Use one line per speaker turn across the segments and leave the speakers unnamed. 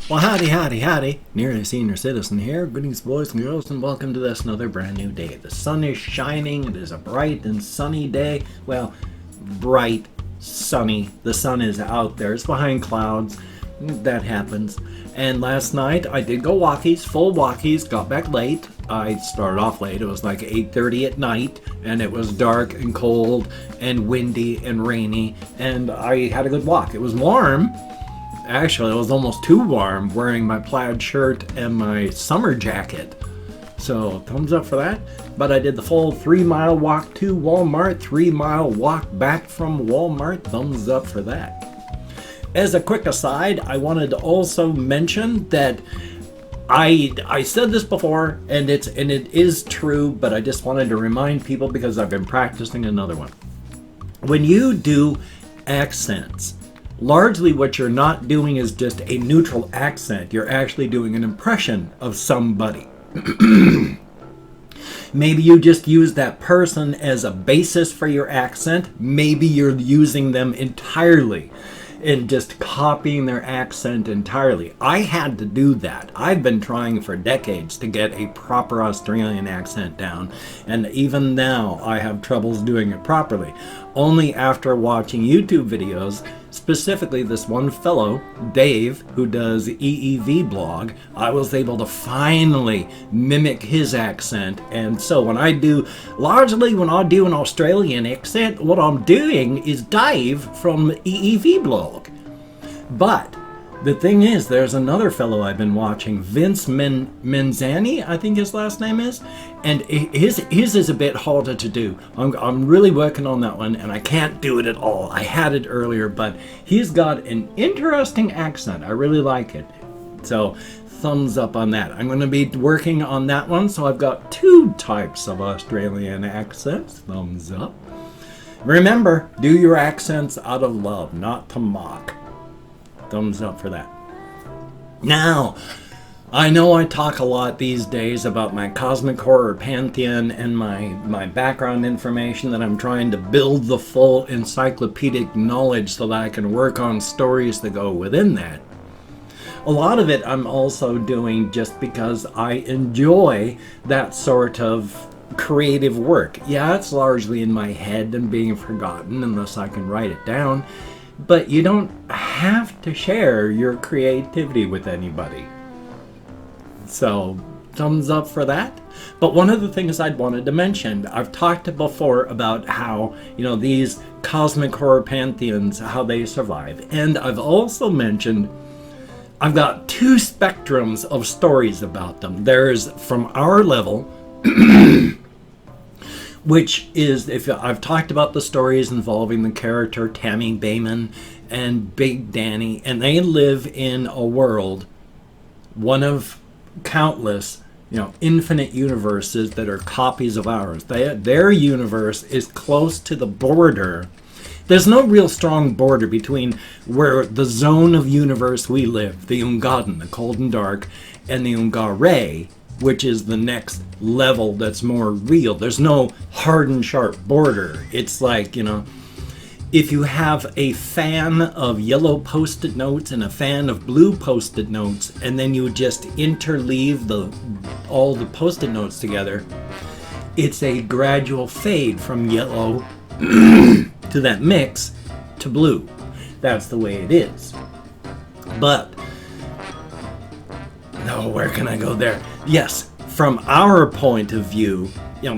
Well, howdy. Nearly senior citizen here. Greetings, boys and girls, and welcome to this another brand new day. The sun is shining. It is a bright and sunny day. Well, bright, sunny. The sun is out there. It's behind clouds. That happens. And last night, I did go walkies, full walkies, got back late. I started off late. It was like 8:30 at night, and it was dark and cold and windy and rainy, and I had a good walk. It was warm. Actually, it was almost too warm wearing my plaid shirt and my summer jacket. So, thumbs up for that. But I did the full 3-mile walk to Walmart, 3-mile walk back from Walmart. Thumbs up for that. As a quick aside, I wanted to also mention that I said this before, and it is true, but I just wanted to remind people because I've been practicing another one. When you do accents, largely what you're not doing is just a neutral accent. You're actually doing an impression of somebody. Maybe you just use that person as a basis for your accent. Maybe you're using them entirely and just copying their accent entirely. I had to do that. I've been trying for decades to get a proper Australian accent down, and even now I have troubles doing it properly. Only after watching YouTube videos, specifically this one fellow, Dave, who does EEV blog, I was able to finally mimic his accent. And so when I do an Australian accent, what I'm doing is Dave from EEV blog. But the thing is, there's another fellow I've been watching, Vince Menzani, I think his last name is, and his is a bit harder to do. I'm really working on that one, and I can't do it at all. I had it earlier, but he's got an interesting accent. I really like it. So, thumbs up on that. I'm going to be working on that one, so I've got 2 types of Australian accents. Thumbs up. Remember, do your accents out of love, not to mock. Thumbs up for that. Now, I know I talk a lot these days about my cosmic horror pantheon and my background information, that I'm trying to build the full encyclopedic knowledge so that I can work on stories that go within that. A lot of it I'm also doing just because I enjoy that sort of creative work. Yeah, it's largely in my head and being forgotten unless I can write it down. But you don't have to share your creativity with anybody. So, thumbs up for that. But one of the things I'd wanted to mention, I've talked before about how, these cosmic horror pantheons, how they survive. And I've also mentioned I've got 2 spectrums of stories about them. There's from our level, which is, if I've talked about the stories involving the character Tammy Bayman and Big Danny, and they live in a world, one of countless, infinite universes that are copies of ours. Their universe is close to the border. There's no real strong border between where the zone of universe we live, the Ungaden, the cold and dark, and the Ungare, which is the next level that's more real. There's no hard and sharp border. It's like, if you have a fan of yellow post-it notes and a fan of blue post-it notes, and then you just interleave all the post-it notes together, it's a gradual fade from yellow to that mix to blue. That's the way it is. But no, where can I go there? Yes, from our point of view,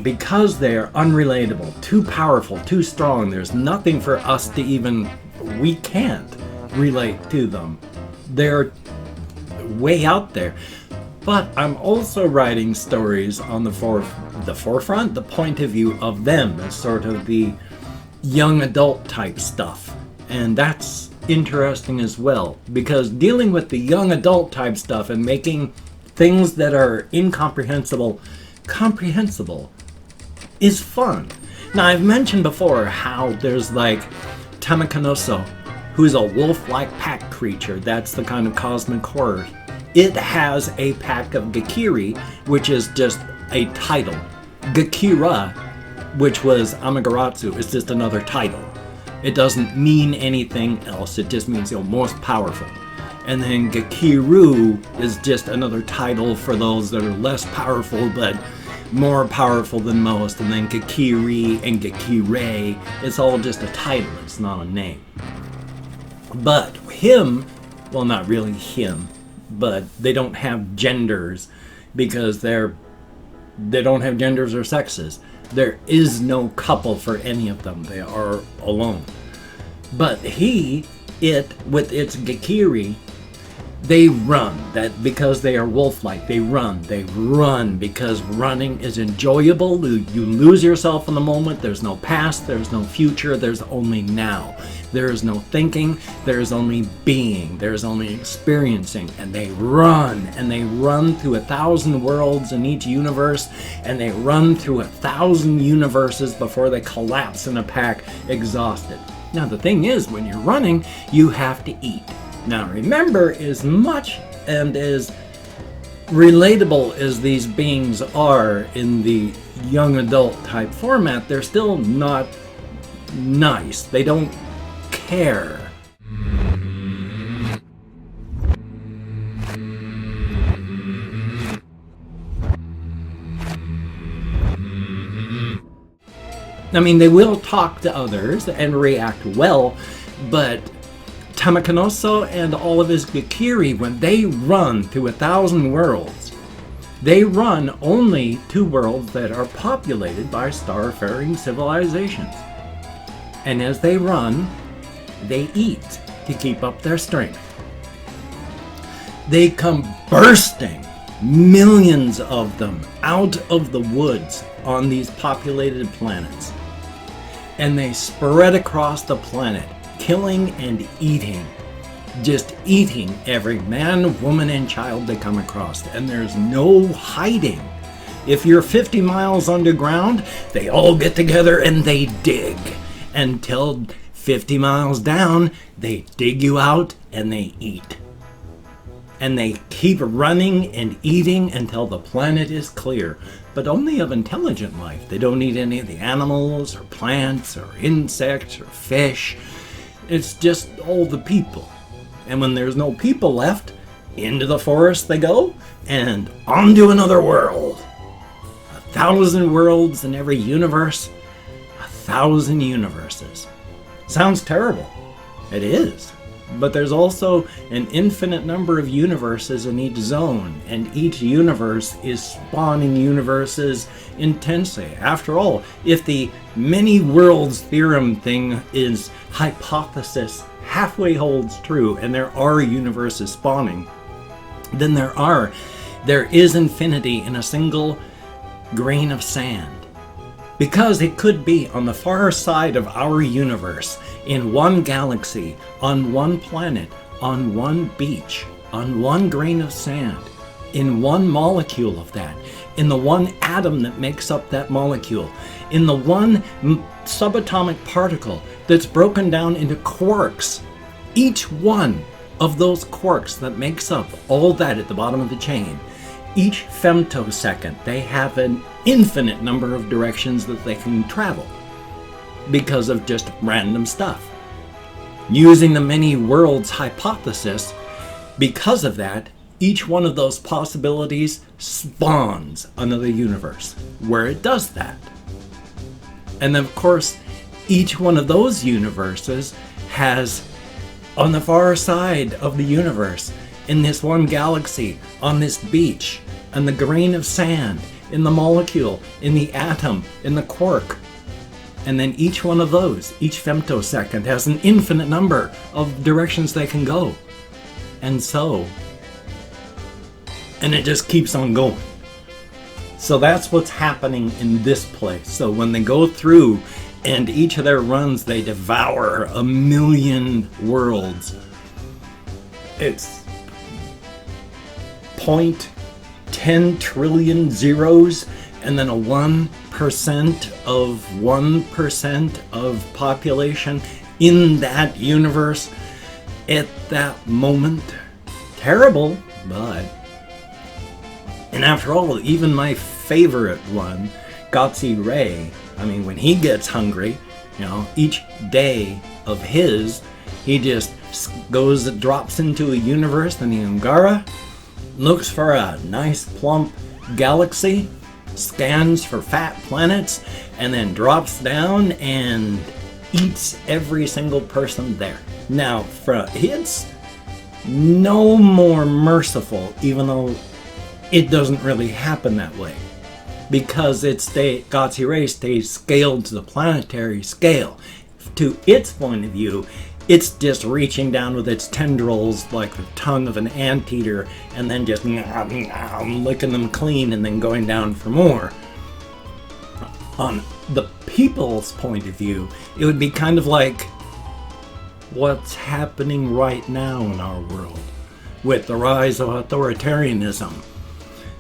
because they're unrelatable, too powerful, too strong, there's nothing for us to we can't relate to them. They're way out there. But I'm also writing stories on the forefront, the point of view of them, as sort of the young adult type stuff. And that's interesting as well, because dealing with the young adult type stuff and making things that are incomprehensible comprehensible is fun. Now, I've mentioned before how there's like Tamakanoso, who's a wolf-like pack creature. That's the kind of cosmic horror. It has a pack of Gakiri, which is just a title. Gakira, which was Amagaratsu, is just another title. It doesn't mean anything else. It just means, most powerful. And then Gakiru is just another title for those that are less powerful but more powerful than most. And then Gakiri and Gakire, it's all just a title, it's not a name. But him, well, not really him, but they don't have genders because they don't have genders or sexes. There is no couple for any of them. They are alone. But it, with its Gakiri, they run. That because they are wolf-like. They run because running is enjoyable. You lose yourself in the moment. There's no past. There's no future. There's only now. There is no thinking. There is only being. There is only experiencing. And they run. And they run through 1,000 worlds in each universe. And they run through 1,000 universes before they collapse in a pack, exhausted. Now the thing is, when you're running, you have to eat. Now remember, as much and as relatable as these beings are in the young adult type format, they're still not nice. They don't care. I mean, they will talk to others and react well, but Tamakanoso and all of his Gakiri, when they run through 1,000 worlds, they run only to worlds that are populated by starfaring civilizations. And as they run, they eat to keep up their strength. They come bursting, millions of them, out of the woods on these populated planets. And they spread across the planet, killing and eating. Just eating every man, woman, and child they come across. And there's no hiding. If you're 50 miles underground, they all get together and they dig. Until 50 miles down, they dig you out and they eat. And they keep running and eating until the planet is clear. But only of intelligent life. They don't eat any of the animals or plants or insects or fish. It's just all the people. And when there's no people left, into the forest they go and on to another world. 1,000 worlds in every universe. 1,000 universes. Sounds terrible. It is. But there's also an infinite number of universes in each zone, and each universe is spawning universes intensely. After all, if the many worlds theorem thing is hypothesis halfway holds true, and there are universes spawning, then there is infinity in a single grain of sand. Because it could be on the far side of our universe, in one galaxy, on one planet, on one beach, on one grain of sand, in one molecule of that, in the one atom that makes up that molecule, in the one subatomic particle that's broken down into quarks. Each one of those quarks that makes up all that at the bottom of the chain, each femtosecond, they have an infinite number of directions that they can travel because of just random stuff. Using the many worlds hypothesis, because of that, each one of those possibilities spawns another universe where it does that. And then, of course, each one of those universes has, on the far side of the universe, in this one galaxy, on this beach, on the grain of sand, in the molecule, in the atom, in the quark. And then each one of those, each femtosecond, has an infinite number of directions they can go. And it just keeps on going. So that's what's happening in this place. So when they go through and each of their runs, they devour 1,000,000 worlds. It's 0.10 trillion zeros, and then a 1% of 1% of population in that universe at that moment. Terrible, but... And after all, even my favorite one, Gotzi Ray, I mean, when he gets hungry, each day of his He just drops into a universe in the Angara, looks for a nice plump galaxy, scans for fat planets, and then drops down and eats every single person there. Now, it's no more merciful, even though it doesn't really happen that way, because God's Ray stays scaled to the planetary scale. To its point of view, it's just reaching down with its tendrils like the tongue of an anteater and then just licking them clean and then going down for more. On the people's point of view, it would be kind of like what's happening right now in our world with the rise of authoritarianism,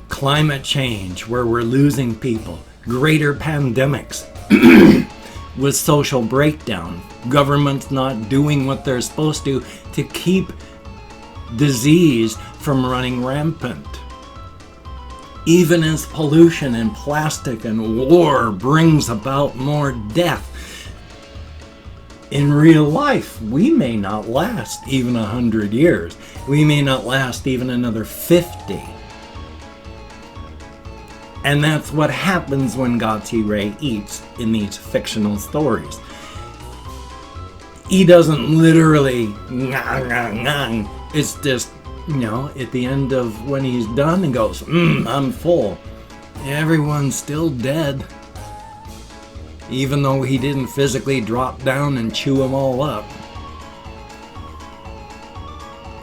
climate change where we're losing people, greater pandemics, with social breakdown, governments not doing what they're supposed to keep disease from running rampant. Even as pollution and plastic and war brings about more death, in real life, we may not last even 100 years. We may not last even another 50. And that's what happens when Ray eats in these fictional stories. He doesn't literally It's just, at the end of when he's done and goes, I'm full. Everyone's still dead. Even though he didn't physically drop down and chew them all up.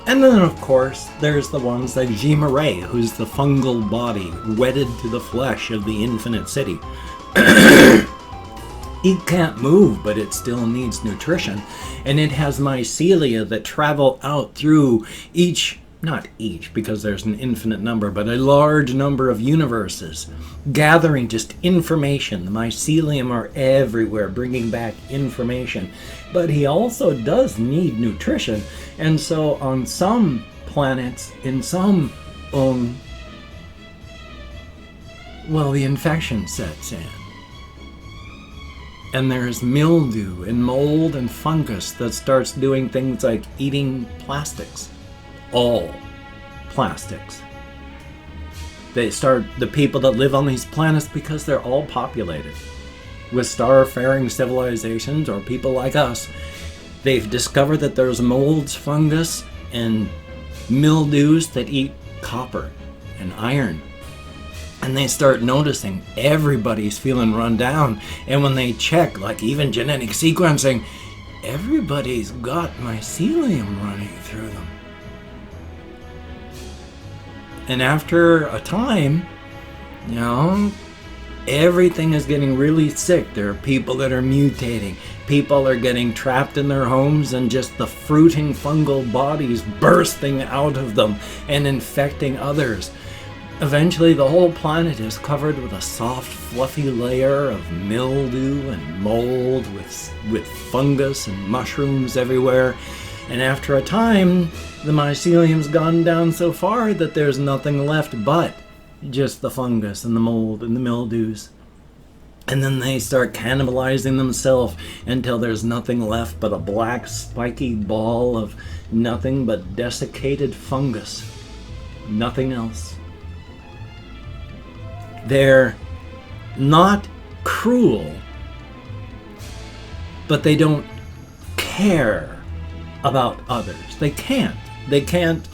And then, of course, there's the ones like Ray, who's the fungal body wedded to the flesh of the infinite city. It can't move, but it still needs nutrition. And it has mycelia that travel out through not each, because there's an infinite number, but a large number of universes, gathering just information. The mycelium are everywhere, bringing back information. But he also does need nutrition. And so on some planets, in some, the infection sets in. And there's mildew and mold and fungus that starts doing things like eating plastics. All plastics. The people that live on these planets, because they're all populated with star-faring civilizations or people like us, they've discovered that there's molds, fungus, and mildews that eat copper and iron. And they start noticing everybody's feeling run down. And when they check, like even genetic sequencing, everybody's got mycelium running through them. And after a time, everything is getting really sick. There are people that are mutating. People are getting trapped in their homes and just the fruiting fungal bodies bursting out of them and infecting others. Eventually, the whole planet is covered with a soft, fluffy layer of mildew and mold with fungus and mushrooms everywhere. And after a time, the mycelium's gone down so far that there's nothing left but just the fungus and the mold and the mildews. And then they start cannibalizing themselves until there's nothing left but a black, spiky ball of nothing but desiccated fungus. Nothing else. They're not cruel, but they don't care about others. They can't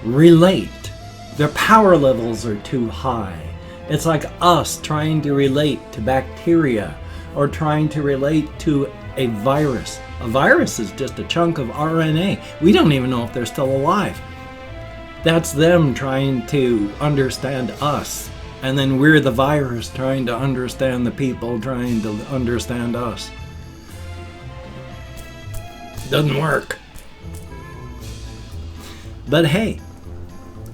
relate. Their power levels are too high. It's like us trying to relate to bacteria or trying to relate to a virus. A virus is just a chunk of RNA. We don't even know if they're still alive. That's them trying to understand us. And then we're the virus trying to understand the people trying to understand us. Doesn't work. But hey,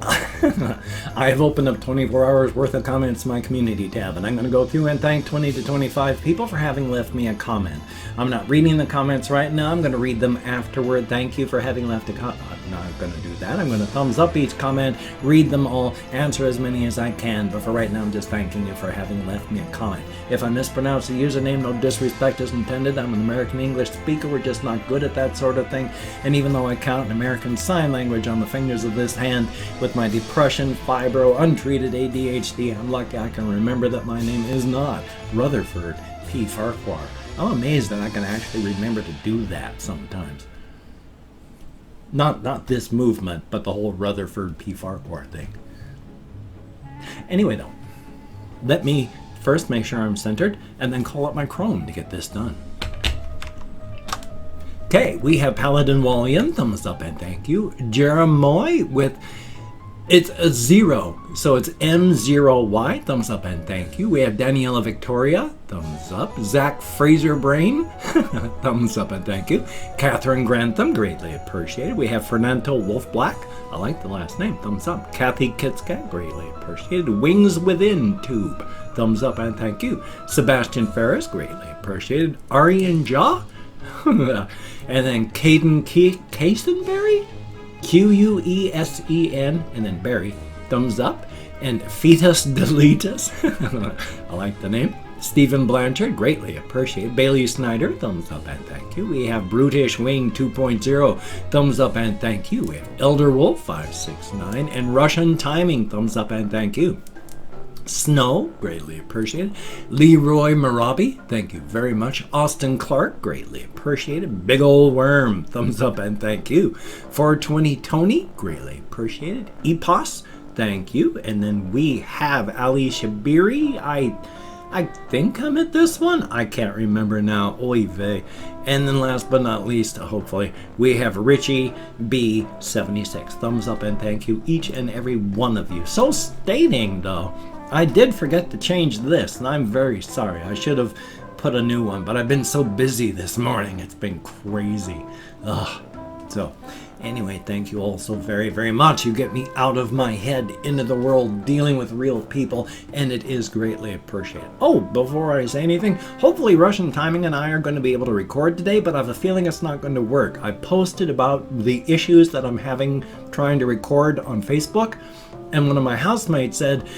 I have opened up 24 hours worth of comments in my community tab, and I'm going to go through and thank 20 to 25 people for having left me a comment. I'm not reading the comments right now. I'm going to read them afterward. Thank you for having left a comment. not going to do that. I'm going to thumbs up each comment, read them all, answer as many as I can. But for right now, I'm just thanking you for having left me a comment. If I mispronounce the username, no disrespect is intended. I'm an American English speaker. We're just not good at that sort of thing. And even though I count an American Sign Language on the fingers of this hand, with my depression, fibro, untreated ADHD, I'm lucky I can remember that my name is not Rutherford P. Farquhar. I'm amazed that I can actually remember to do that sometimes. Not this movement, but the whole Rutherford P. Farquhar thing. Anyway, though, let me first make sure I'm centered, and then call up my Chrome to get this done. Okay, we have Paladin Wallian, thumbs up and thank you. Jeremiah with, it's a 0, so it's M0Y, thumbs up and thank you. We have Daniela Victoria, thumbs up. Zach Fraser Brain, thumbs up and thank you. Catherine Grantham, greatly appreciated. We have Fernando Wolf Black, I like the last name, thumbs up. Kathy Kitska, greatly appreciated. Wings Within Tube, thumbs up and thank you. Sebastian Ferris, greatly appreciated. Aryan Jaw, and then Caden Casenberry, Quesen, and then Barry, thumbs up. And Fetus Deletus, I like the name. Stephen Blanchard, greatly appreciated. Bailey Snyder, thumbs up and thank you. We have Brutish Wing 2.0, thumbs up and thank you. We have Elder Wolf 569 and Russian Timing, thumbs up and thank you. Snow, greatly appreciated. Leroy Marabi, thank you very much. Austin Clark, greatly appreciated. Big Ol' Worm, thumbs up and thank you. 420 Tony, greatly appreciated. Epos, thank you. And then we have Ali Shabiri. I think I'm at this one. I can't remember now. Oy vey. And then last but not least, hopefully, we have Richie B76. Thumbs up and thank you, each and every one of you. So stating, though, I did forget to change this, and I'm very sorry. I should have put a new one, but I've been so busy this morning. It's been crazy. Ugh. So, anyway, thank you all so very, very much. You get me out of my head into the world dealing with real people, and it is greatly appreciated. Oh, before I say anything, hopefully Russian Timing and I are going to be able to record today, but I have a feeling it's not going to work. I posted about the issues that I'm having trying to record on Facebook, and one of my housemates said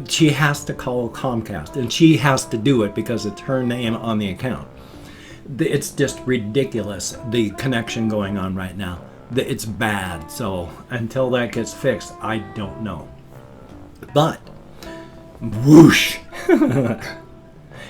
she has to call Comcast, and she has to do it because it's her name on the account. It's just ridiculous, the connection going on right now. It's bad, so until that gets fixed, I don't know. But, whoosh!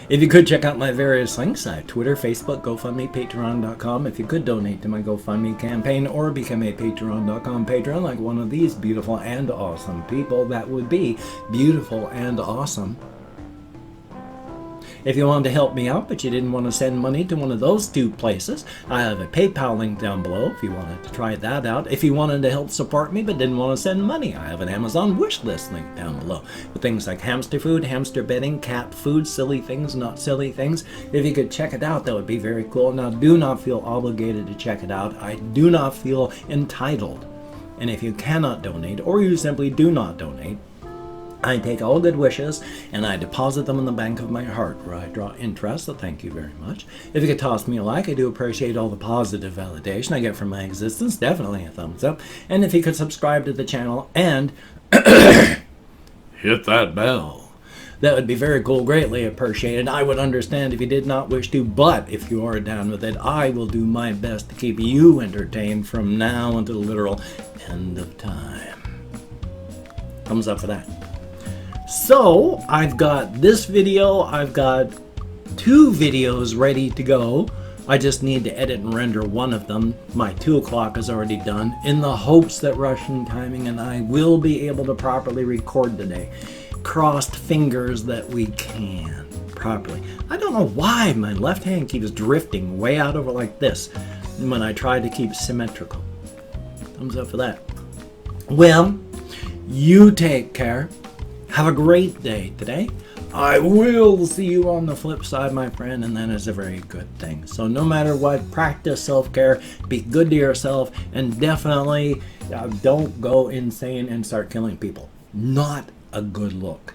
If you could check out my various links, I have Twitter, Facebook, GoFundMe, Patreon.com. If you could donate to my GoFundMe campaign or become a Patreon.com patron like one of these beautiful and awesome people, that would be beautiful and awesome. If you wanted to help me out, but you didn't want to send money to one of those two places, I have a PayPal link down below if you wanted to try that out. If you wanted to help support me but didn't want to send money, I have an Amazon wishlist link down below with things like hamster food, hamster bedding, cat food, silly things, not silly things. If you could check it out, that would be very cool. Now, do not feel obligated to check it out. I do not feel entitled. And if you cannot donate, or you simply do not donate, I take all good wishes and I deposit them in the bank of my heart where I draw interest, so thank you very much. If you could toss me a like, I do appreciate all the positive validation I get from my existence, definitely a thumbs up. And if you could subscribe to the channel and hit that bell, that would be very cool, greatly appreciated. I would understand if you did not wish to, but if you are down with it, I will do my best to keep you entertained from now until the literal end of time. Thumbs up for that. So, I've got this video, I've got 2 videos ready to go. I just need to edit and render one of them. My 2 o'clock is already done, in the hopes that Russian Timing and I will be able to properly record today. Crossed fingers that we can properly. I don't know why my left hand keeps drifting way out over like this when I try to keep symmetrical. Thumbs up for that. Well, you take care. Have a great day today. I will see you on the flip side, my friend, and that is a very good thing. So no matter what, practice self-care, be good to yourself, and definitely don't go insane and start killing people. Not a good look.